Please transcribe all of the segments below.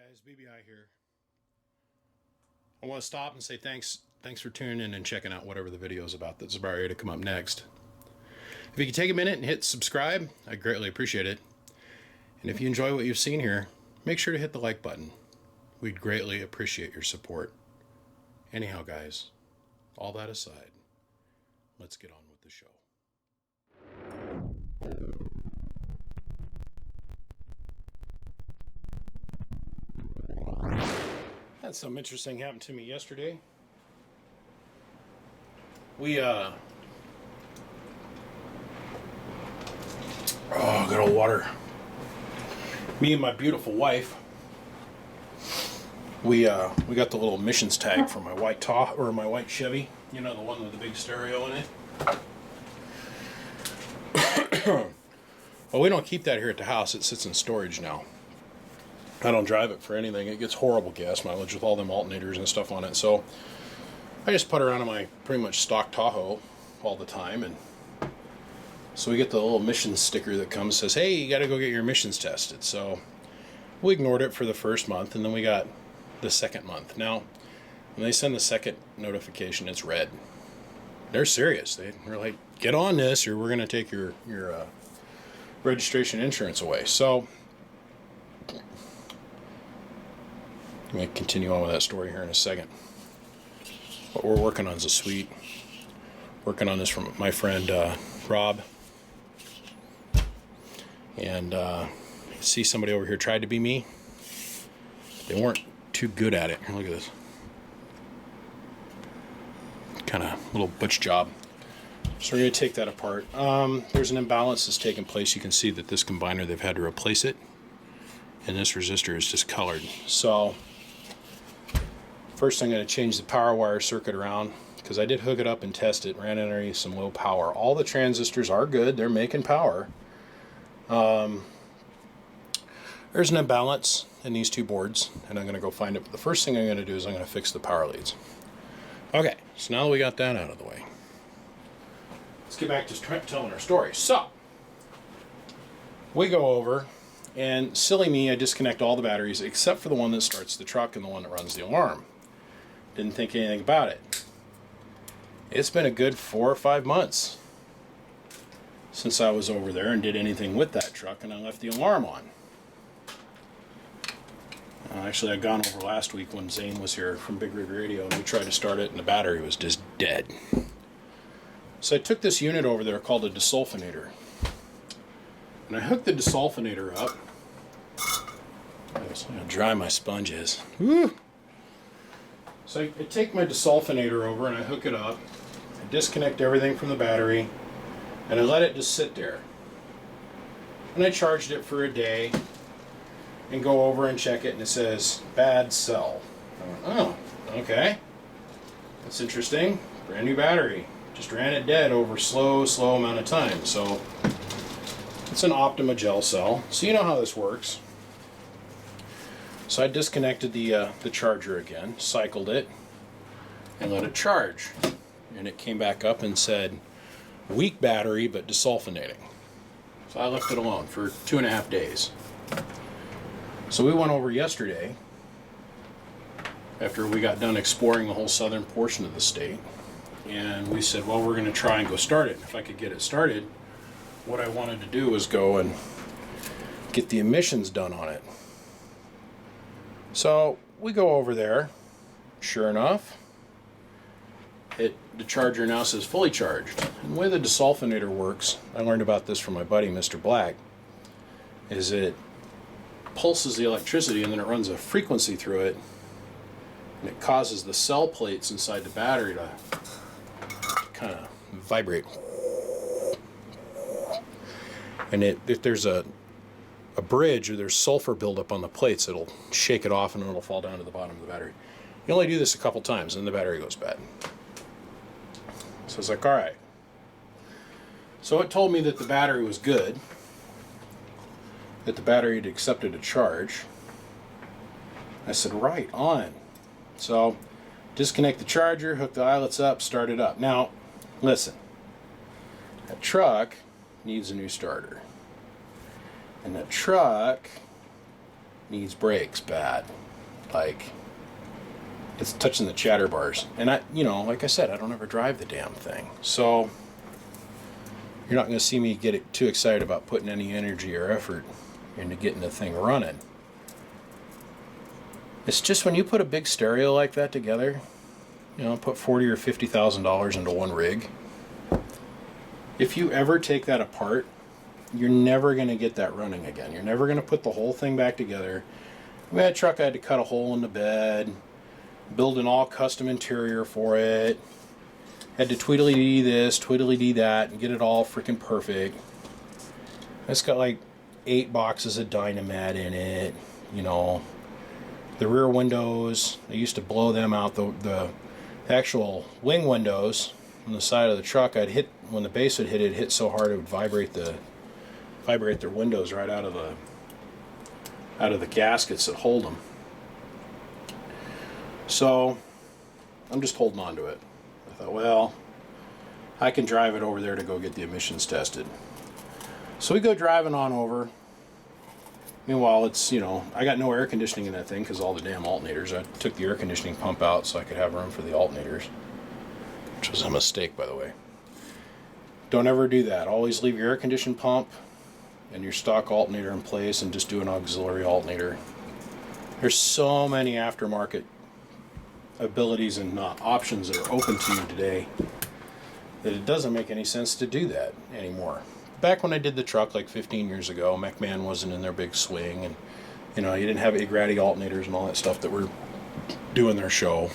guys, BBI here. I want to stop and say thanks for tuning in and checking out whatever the video is about that's about ready to come up next. If you could take a minute and hit subscribe, I'd greatly appreciate it. And if you enjoy what you've seen here, make sure to hit the like button. We'd greatly appreciate your support. Anyhow, guys, all that aside, let's get on with the show. Had some interesting happened to me yesterday. Oh, good old water. Me and my beautiful wife, we got the little emissions tag for my white my white Chevy. You know, the one with the big stereo in it. Well, we don't keep that here at the house. It sits in storage now. I don't drive it for anything. It gets horrible gas mileage with all them alternators and stuff on it. So I just put around in my pretty much stock Tahoe all the time. And so we get the little emissions sticker that comes, says, hey, you got to go get your emissions tested. So we ignored it for the first month, and then we got the second month. Now, when they send the second notification, it's red. They're serious. They're like, get on this, or we're going to take your registration insurance away. So I'm going to continue on with that story here in a second. What we're working on is a suite. Working on this from my friend Rob. And see somebody over here tried to be me. They weren't too good at it. Look at this. Kind of little butch job. So we're going to take that apart. There's an imbalance that's taking place. You can see that this combiner, they've had to replace it. And this resistor is discolored. So first I'm going to change the power wire circuit around, because I did hook it up and test it, ran underneath some low power. All the transistors are good, they're making power. There's an imbalance in these two boards, and I'm going to go find it. But the first thing I'm going to do is I'm going to fix the power leads. Okay, so now that we got that out of the way, let's get back to telling our story. So we go over, and silly me, I disconnect all the batteries except for the one that starts the truck and the one that runs the alarm. Didn't think anything about it. It's been a good 4 or 5 months since I was over there and did anything with that truck, and I left the alarm on. Actually, I'd gone over last week when Zane was here from Big Rig Radio, and we tried to start it, and the battery was just dead. So I took this unit over there called a desulfonator, and I hooked the desulfonator up. I'm going to dry my sponges. Woo! So I take my desulfonator over and I hook it up. I disconnect everything from the battery, and I let it just sit there. And I charged it for a day and go over and check it, and it says bad cell. I went, oh, okay. That's interesting. Brand new battery. Just ran it dead over slow amount of time. So it's an Optima gel cell. So you know how this works. So I disconnected the charger again, cycled it, and let it charge. And it came back up and said, weak battery, but desulfonating. So I left it alone for 2.5 days. So we went over yesterday, after we got done exploring the whole southern portion of the state, and we said, well, we're going to try and go start it. If I could get it started, what I wanted to do was go and get the emissions done on it. So we go over there. Sure enough, the charger now says fully charged. And the way the desulfonator works, I learned about this from my buddy Mr. Black, is it pulses the electricity and then it runs a frequency through it, and it causes the cell plates inside the battery to kind of vibrate. And if there's a bridge or there's sulfur buildup on the plates, it'll shake it off and it'll fall down to the bottom of the battery. You only do this a couple times and the battery goes bad. So it's like, all right. So it told me that the battery was good, that the battery had accepted a charge. I said, right on. So disconnect the charger, hook the eyelets up, start it up. Now, listen, that truck needs a new starter. And that truck needs brakes bad. Like, it's touching the chatter bars. And I, like I said, I don't ever drive the damn thing. So you're not going to see me get too excited about putting any energy or effort into getting the thing running. It's just when you put a big stereo like that together, put $40,000 or $50,000 into one rig. If you ever take that apart, you're never going to get that running again. You're never going to put the whole thing back together. We had a truck, I had to cut a hole in the bed, build an all custom interior for it. Had to tweedledee this, tweedledee that, and get it all freaking perfect. It's got like 8 boxes of Dynamat in it, The rear windows, I used to blow them out. The actual wing windows on the side of the truck, when the base would hit it, hit so hard it would vibrate their windows right out of the gaskets that hold them. So I'm just holding on to it. I thought, well, I can drive it over there to go get the emissions tested. So we go driving on over. Meanwhile, it's, I got no air conditioning in that thing because all the damn alternators. I took the air conditioning pump out so I could have room for the alternators, which was a mistake, by the way. Don't ever do that. Always leave your air conditioning pump and your stock alternator in place and just do an auxiliary alternator. There's so many aftermarket abilities and options that are open to you today that it doesn't make any sense to do that anymore. Back when I did the truck like 15 years ago, McMahon wasn't in their big swing, and you didn't have A-Grady alternators and all that stuff that were doing their show.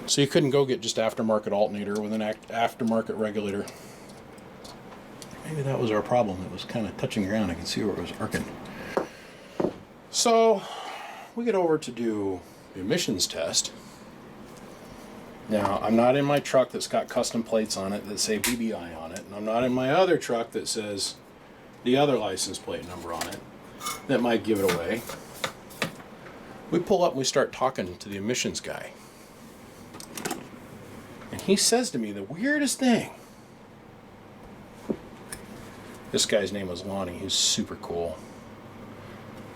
So you couldn't go get just aftermarket alternator with an aftermarket regulator. Maybe that was our problem. It was kind of touching ground. I could see where it was arcing. So we get over to do the emissions test. Now, I'm not in my truck that's got custom plates on it that say BBI on it, and I'm not in my other truck that says the other license plate number on it that might give it away. We pull up and we start talking to the emissions guy. And he says to me the weirdest thing. This guy's name was Lonnie. He's super cool.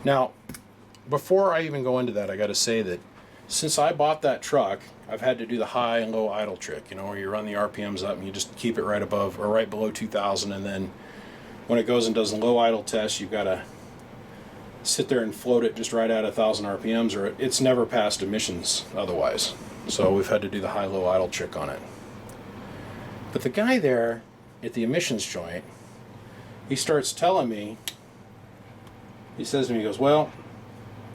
Now, before I even go into that, I got to say that since I bought that truck, I've had to do the high and low idle trick, where you run the RPMs up and you just keep it right above or right below 2,000, and then when it goes and does a low idle test, you've got to sit there and float it just right at 1,000 RPMs, or it's never passed emissions otherwise. So we've had to do the high-low idle trick on it. But the guy there at the emissions joint, he starts telling me, he says to me, he goes, well,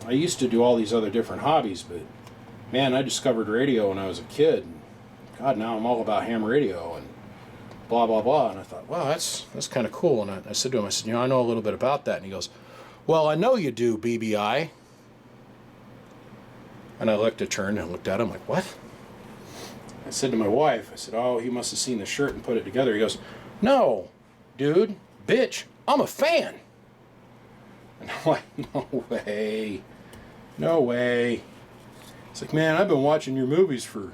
I used to do all these other different hobbies, but man, I discovered radio when I was a kid. And God, now I'm all about ham radio and blah, blah, blah. And I thought, wow, that's kind of cool. And I said to him, I said, I know a little bit about that. And he goes, well, I know you do, BBI. And I turned and looked at him like, what? I said to my wife, I said, oh, he must have seen the shirt and put it together. He goes, no, dude, bitch, I'm a fan. And I'm like, no way. No way. It's like, man, I've been watching your movies for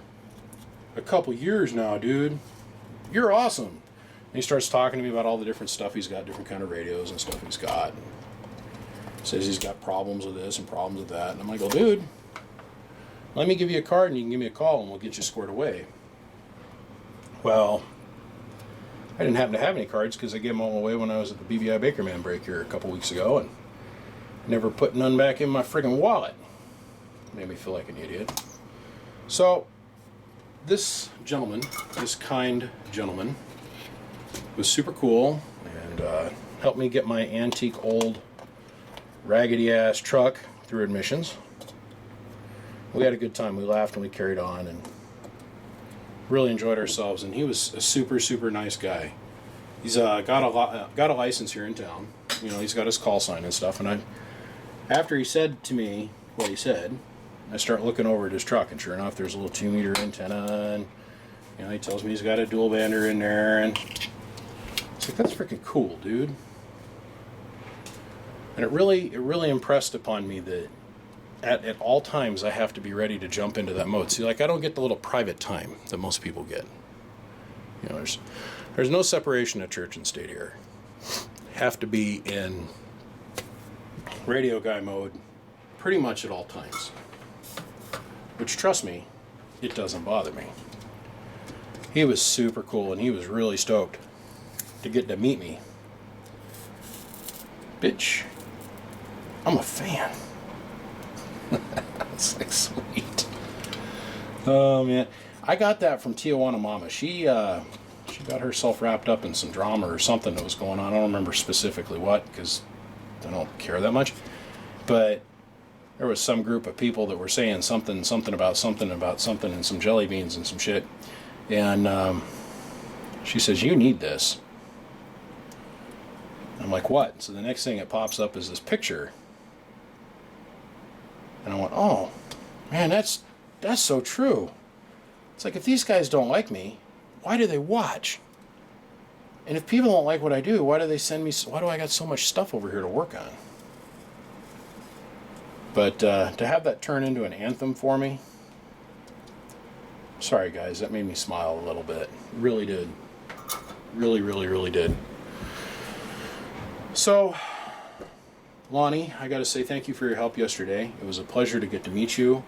a couple years now, dude. You're awesome. And he starts talking to me about all the different stuff he's got, different kind of radios and stuff he's got. Says he's got problems with this and problems with that. And I'm like, well, dude, let me give you a card and you can give me a call and we'll get you squared away. Well, I didn't happen to have any cards because I gave them all away when I was at the BBI Bakerman break here a couple weeks ago and never put none back in my friggin' wallet. Made me feel like an idiot. So, this gentleman, this kind gentleman, was super cool and helped me get my antique old raggedy ass truck through admissions. We had a good time. We laughed and we carried on and really enjoyed ourselves. And he was a super, super nice guy. He's got a license here in town. He's got his call sign and stuff. And after he said to me what he said, I start looking over at his truck, and sure enough, there's a little 2-meter antenna, and he tells me he's got a dual bander in there, and it's like, that's freaking cool, dude. And it really impressed upon me that at all times I have to be ready to jump into that mode. See, like, I don't get the little private time that most people get. There's no separation of church and state here. Have to be in radio guy mode pretty much at all times. Which, trust me, it doesn't bother me. He was super cool, and he was really stoked to get to meet me. Bitch, I'm a fan. It's like, sweet. Oh man, I got that from Tijuana Mama. She got herself wrapped up in some drama or something that was going on. I don't remember specifically what, because I don't care that much. But there was some group of people that were saying something about something, and some jelly beans and some shit. And she says, "You need this." I'm like, "What?" So the next thing that pops up is this picture. And I went, "Oh, man, that's so true." It's like, if these guys don't like me, why do they watch? And if people don't like what I do, why do they send me? Why do I got so much stuff over here to work on? But to have that turn into an anthem for me, sorry guys, that made me smile a little bit. Really did. Really, really, really did. So, Lonnie, I got to say thank you for your help yesterday. It was a pleasure to get to meet you.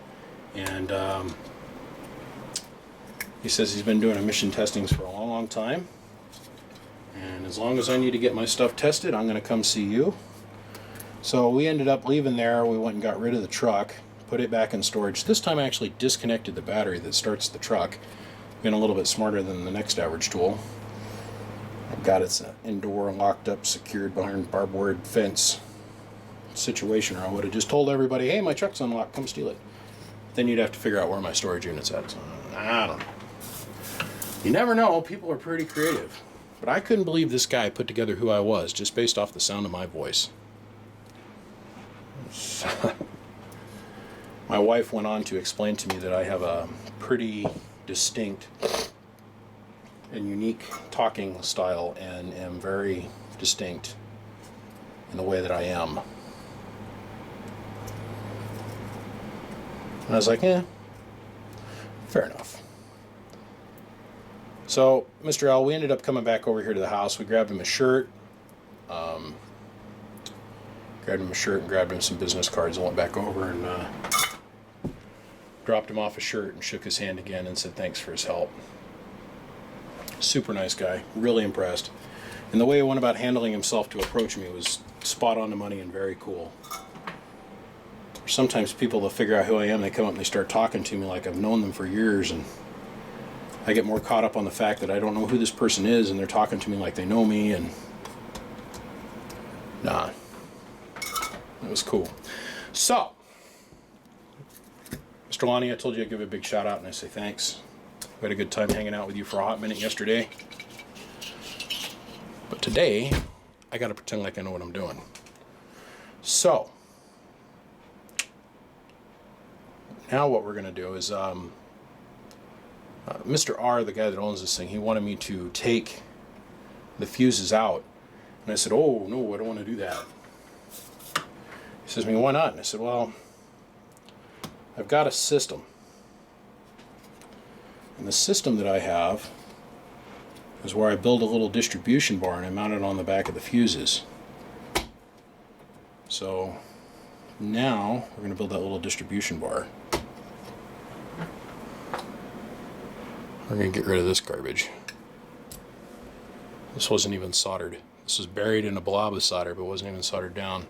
And he says he's been doing emission testings for a long, long time. And as long as I need to get my stuff tested, I'm going to come see you. So we ended up leaving there. We went and got rid of the truck, put it back in storage. This time I actually disconnected the battery that starts the truck. Been a little bit smarter than the next average tool. I've got it indoor, locked up, secured behind barbed wire fence situation, or I would have just told everybody, "Hey, my truck's unlocked, come steal it." Then you'd have to figure out where my storage unit's at. So, I don't know. You never know. People are pretty creative. But I couldn't believe this guy put together who I was just based off the sound of my voice. My wife went on to explain to me that I have a pretty distinct and unique talking style and am very distinct in the way that I am. And I was like, fair enough. So, Mr. L, we ended up coming back over here to the house. We grabbed him a shirt. And grabbed him some business cards and went back over and dropped him off a shirt and shook his hand again and said thanks for his help. Super nice guy. Really impressed. And the way he went about handling himself to approach me was spot on the money and very cool. Sometimes people, they'll figure out who I am, they come up and they start talking to me like I've known them for years, and I get more caught up on the fact that I don't know who this person is, and they're talking to me like they know me, and nah, it was cool. So, Mr. Lonnie, I told you I'd give a big shout out, and I say thanks. We had a good time hanging out with you for a hot minute yesterday, but today I gotta pretend like I know what I'm doing. So, now what we're gonna do is Mr. R, the guy that owns this thing, he wanted me to take the fuses out. And I said, "Oh, no, I don't want to do that." He says to me, "Why not?" And I said, "Well, I've got a system. And the system that I have is where I build a little distribution bar and I mount it on the back of the fuses. So now we're going to build that little distribution bar. We're going to get rid of this garbage. This wasn't even soldered. This was buried in a blob of solder, but wasn't even soldered down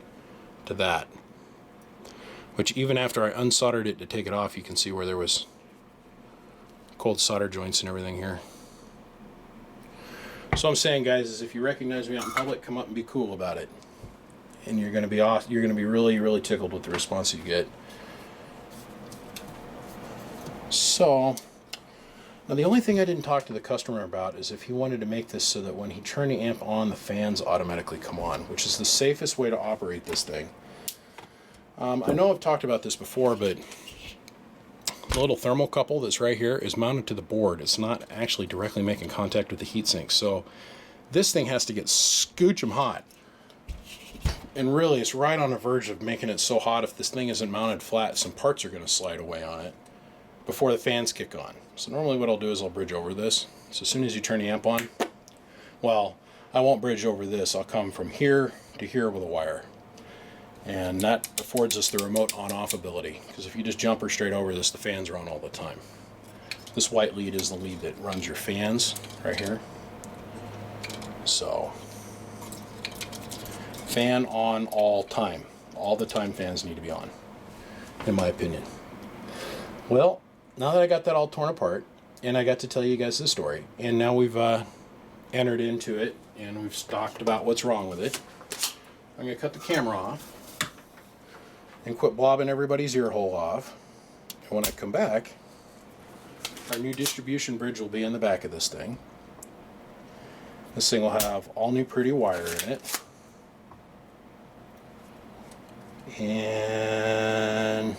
to that. Which even after I unsoldered it to take it off, you can see where there was cold solder joints and everything here. So I'm saying, guys, is if you recognize me out in public, come up and be cool about it. And you're going to be off. You're going to be really, really tickled with the response you get. So now the only thing I didn't talk to the customer about is if he wanted to make this so that when he turned the amp on, the fans automatically come on, which is the safest way to operate this thing. I know I've talked about this before, but the little thermocouple that's right here is mounted to the board. It's not actually directly making contact with the heatsink, so this thing has to get scoochum hot. And really, it's right on the verge of making it so hot if this thing isn't mounted flat, some parts are going to slide away on it before the fans kick on. So normally what I'll do is I'll bridge over this. So as soon as you turn the amp on, well, I won't bridge over this. I'll come from here to here with a wire. And that affords us the remote on-off ability, because if you just jumper straight over this, the fans are on all the time. This white lead is the lead that runs your fans right here. So, fan on all time. All the time fans need to be on, in my opinion. Well, now that I got that all torn apart, and I got to tell you guys this story, and now we've entered into it, and we've talked about what's wrong with it, I'm going to cut the camera off and quit blobbing everybody's ear hole off. And when I come back, our new distribution bridge will be in the back of this thing. This thing will have all new pretty wire in it. And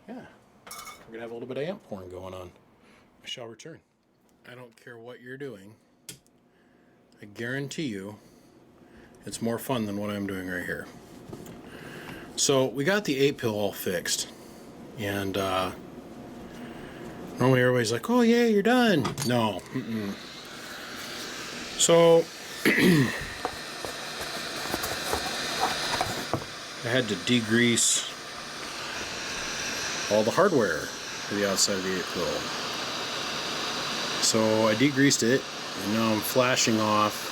yeah, we're going to have a little bit of amp horn going on. I shall return. I don't care what you're doing. I guarantee you it's more fun than what I'm doing right here. So we got the 8-pill all fixed, and normally everybody's like, oh yeah, you're done. No. So I had to degrease all the hardware for the outside of the 8-pill. So I degreased it, and now I'm flashing off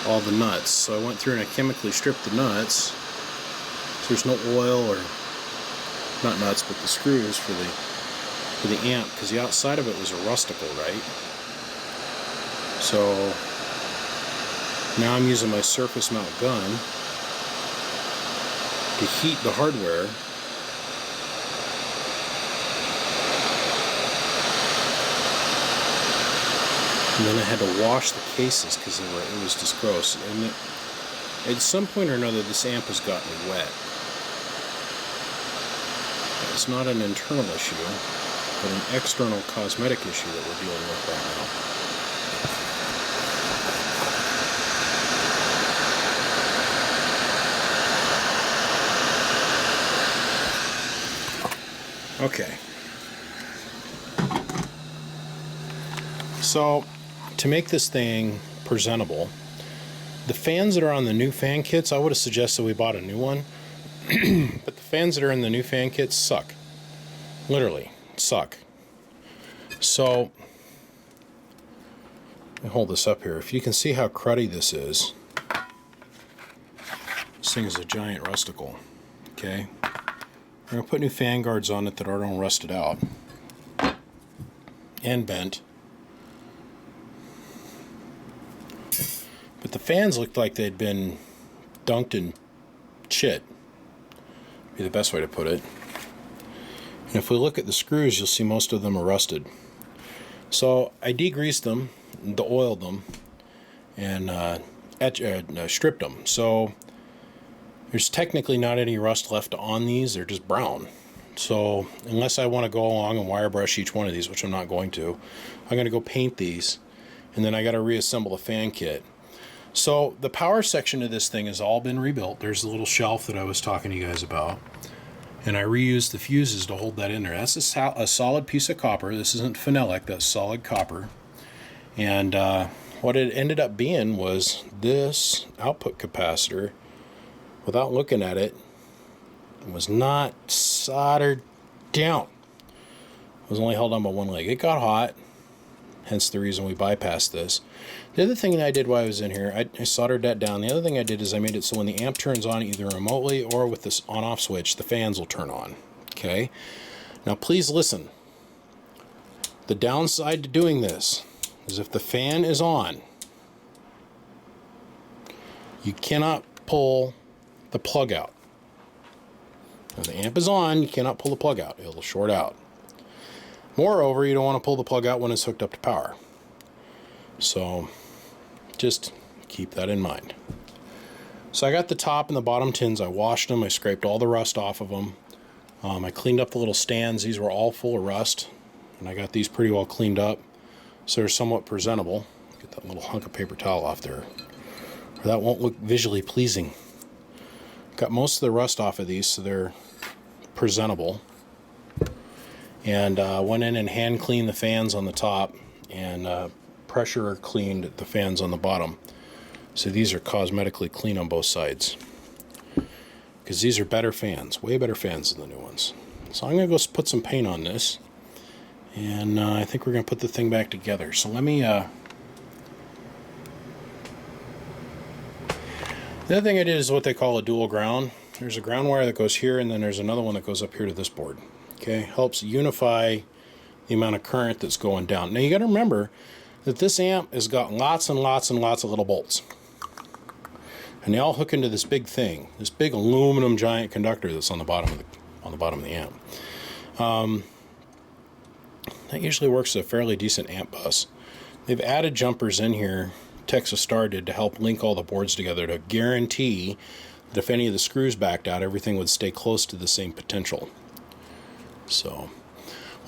all the nuts. So I went through and I chemically stripped the nuts. So there's no oil, or not nuts, but the screws for the amp, because the outside of it was a rusticle, right? So now I'm using my surface mount gun to heat the hardware. And then I had to wash the cases because it was just gross. And at some point or another, this amp has gotten wet. It's not an internal issue, but an external cosmetic issue that we're dealing with right now. Okay. So, to make this thing presentable, the fans that are on the new fan kits, I would have suggested we bought a new one. But the fans that are in the new fan kits suck. Literally, suck. So, let me hold this up here. If you can see how cruddy this is, this thing is a giant rusticle. Okay? We're going to put new fan guards on it that aren't all rusted out and bent. But the fans looked like they'd been dunked in shit. Be the best way to put it. And if we look at the screws, you'll see most of them are rusted. So I degreased them, oiled them, and stripped them. So there's technically not any rust left on these. They're just brown. So unless I want to go along and wire brush each one of these, which I'm not going to, I'm going to go paint these, and then I got to reassemble a fan kit. So the power section of this thing has all been rebuilt. There's the little shelf that I was talking to you guys about. And I reused the fuses to hold that in there. That's a solid piece of copper. This isn't phenolic, that's solid copper. And what it ended up being was this output capacitor, without looking at it, was not soldered down. It was only held on by one leg. It got hot, hence the reason we bypassed this. The other thing that I did while I was in here, I soldered that down. The other thing I did is I made it so when the amp turns on, either remotely or with this on-off switch, the fans will turn on. Okay? Now please listen. The downside to doing this is if the fan is on, you cannot pull the plug out. If the amp is on, you cannot pull the plug out. It'll short out. Moreover, you don't want to pull the plug out when it's hooked up to power. So just keep that in mind. So I got the top and the bottom tins. I washed them. I scraped all the rust off of them. I cleaned up the little stands. These were all full of rust. And I got these pretty well cleaned up, so they're somewhat presentable. Get that little hunk of paper towel off there, or that won't look visually pleasing. Got most of the rust off of these, so they're presentable. And went in and hand cleaned the fans on the top, and pressure cleaned the fans on the bottom. So these are cosmetically clean on both sides, because these are better fans, way better fans than the new ones. So I'm going to go put some paint on this, and I think we're going to put the thing back together. So let me... The other thing I did is what they call a dual ground. There's a ground wire that goes here, and then there's another one that goes up here to this board. Okay, helps unify the amount of current that's going down. Now you got to remember that this amp has got lots and lots and lots of little bolts. And they all hook into this big thing, this big aluminum giant conductor that's on the bottom of the amp. That usually works as a fairly decent amp bus. They've added jumpers in here, Texas Star did, to help link all the boards together to guarantee that if any of the screws backed out, everything would stay close to the same potential. So,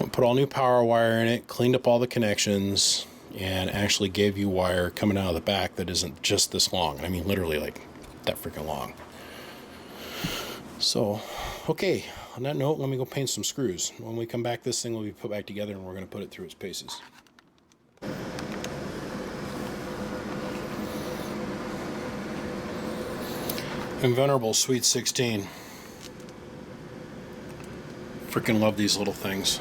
I put all new power wire in it, cleaned up all the connections, and actually gave you wire coming out of the back that isn't just this long. I mean, literally like that freaking long. So, okay, on that note, let me go paint some screws. When we come back, this thing will be put back together, and we're going to put it through its paces. Invenerable Sweet 16. Freaking love these little things.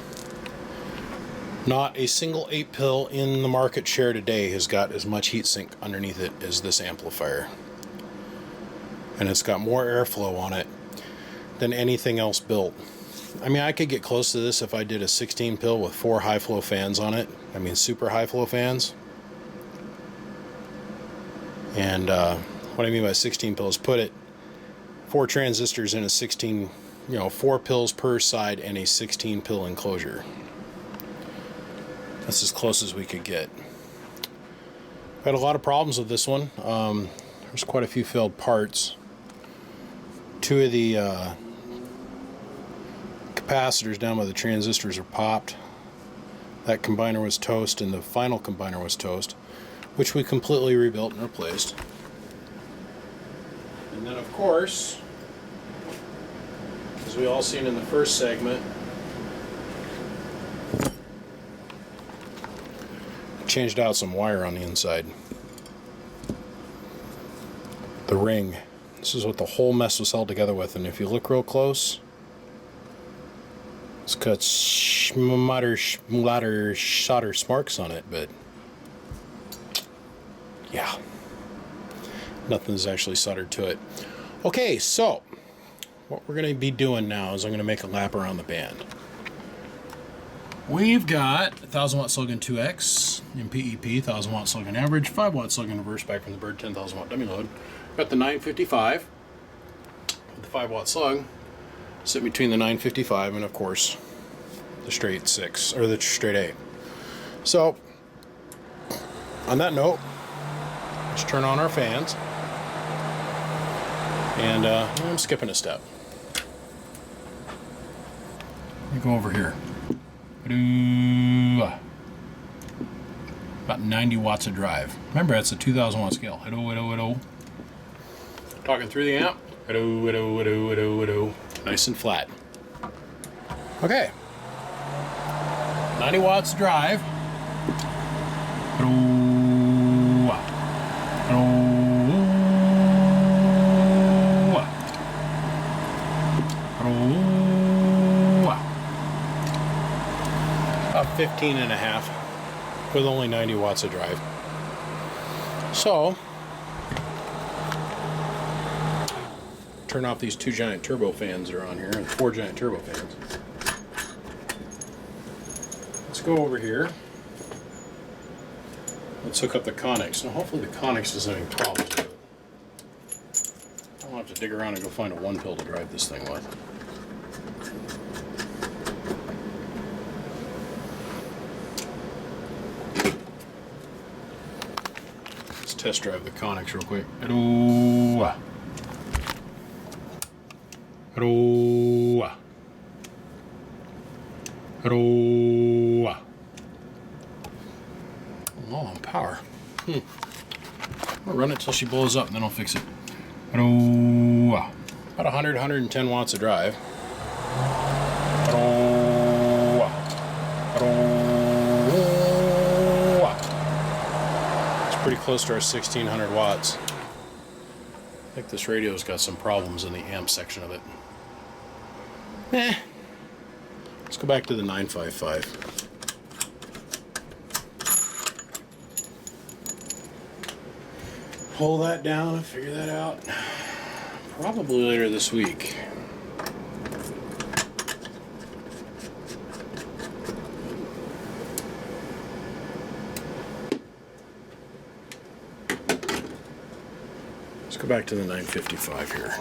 Not a single 8-pill in the market share today has got as much heatsink underneath it as this amplifier. And it's got more airflow on it than anything else built. I mean, I could get close to this if I did a 16-pill with 4 high-flow fans on it. I mean, super high-flow fans. And what I mean by 16-pill is put it 4 transistors in a 16, 4 pills per side and a 16-pill enclosure. That's as close as we could get. Had a lot of problems with this one. There's quite a few failed parts. 2 of the capacitors down by the transistors are popped. That combiner was toast, and the final combiner was toast, which we completely rebuilt and replaced. And then, of course, as we all seen in the first segment, changed out some wire on the inside. The ring. This is what the whole mess was held together with, and if you look real close, it's got solder sparks on it, but yeah, nothing's actually soldered to it. Okay, so what we're going to be doing now is I'm going to make a lap around the band. We've got 1000 watt Slogan 2X in PEP, 1000 watt Slogan average, 5 watt Slogan reverse back from the Bird, 10,000 watt dummy load. Got the 955 with the 5 watt slug sitting between the 955 and, of course, the straight 6 or the straight 8. So, on that note, let's turn on our fans. And I'm skipping a step. Let me go over here. About 90 watts of drive. Remember, that's a 2000 watt scale. Talking through the amp. Nice and flat. Okay. 90 watts of drive. About 15 and a half with only 90 watts of drive. So, turn off these 2 giant turbo fans that are on here, and 4 giant turbo fans. Let's go over here. Let's hook up the conics. Now, hopefully the conics doesn't have any problems with it. I don't have to dig around and go find a 1-pill to drive this thing with. Let's test drive the conics real quick. Hello. Hello. Hello. Low on power. I'll run it till she blows up and then I'll fix it. About 100, 110 watts of drive. It's pretty close to our 1600 watts. I think this radio's got some problems in the amp section of it. Let's go back to the 955. Pull that down and figure that out. Probably later this week. Let's go back to the 955 here.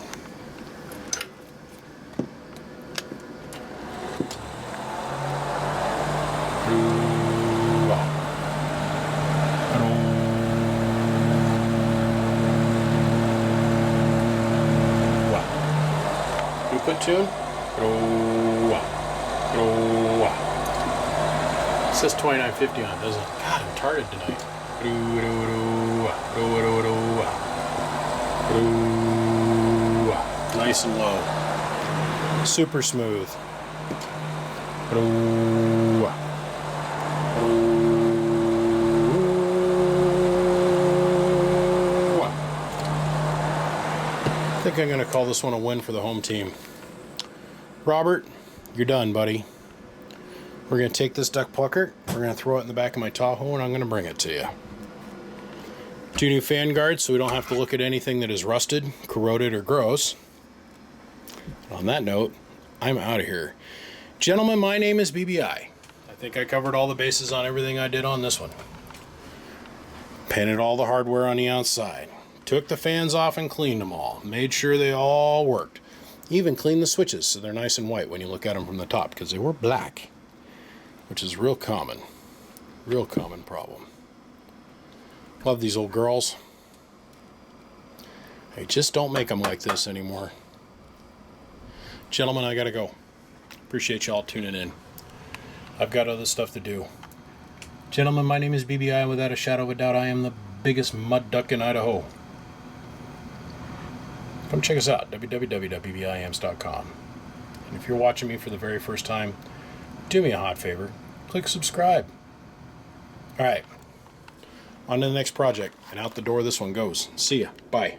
Input tune. It says 2950 on it, doesn't it? God, I'm tired tonight. Nice and low. Super smooth. I think I'm going to call this one a win for the home team. Robert, you're done, buddy. We're going to take this duck plucker, we're going to throw it in the back of my Tahoe, and I'm going to bring it to you. 2 new fan guards so we don't have to look at anything that is rusted, corroded, or gross. On that note, I'm out of here. Gentlemen, my name is BBI. I think I covered all the bases on everything I did on this one. Painted all the hardware on the outside. Took the fans off and cleaned them all. Made sure they all worked. Even cleaned the switches so they're nice and white when you look at them from the top, because they were black, which is real common problem. Love these old girls. They just don't make them like this anymore. Gentlemen, I gotta go. Appreciate y'all tuning in. I've got other stuff to do. Gentlemen, my name is BBI, and without a shadow of a doubt, I am the biggest mud duck in Idaho. Come check us out, www.bbiamps.com. And if you're watching me for the very first time, do me a hot favor, click subscribe. Alright, on to the next project, and out the door this one goes. See ya. Bye.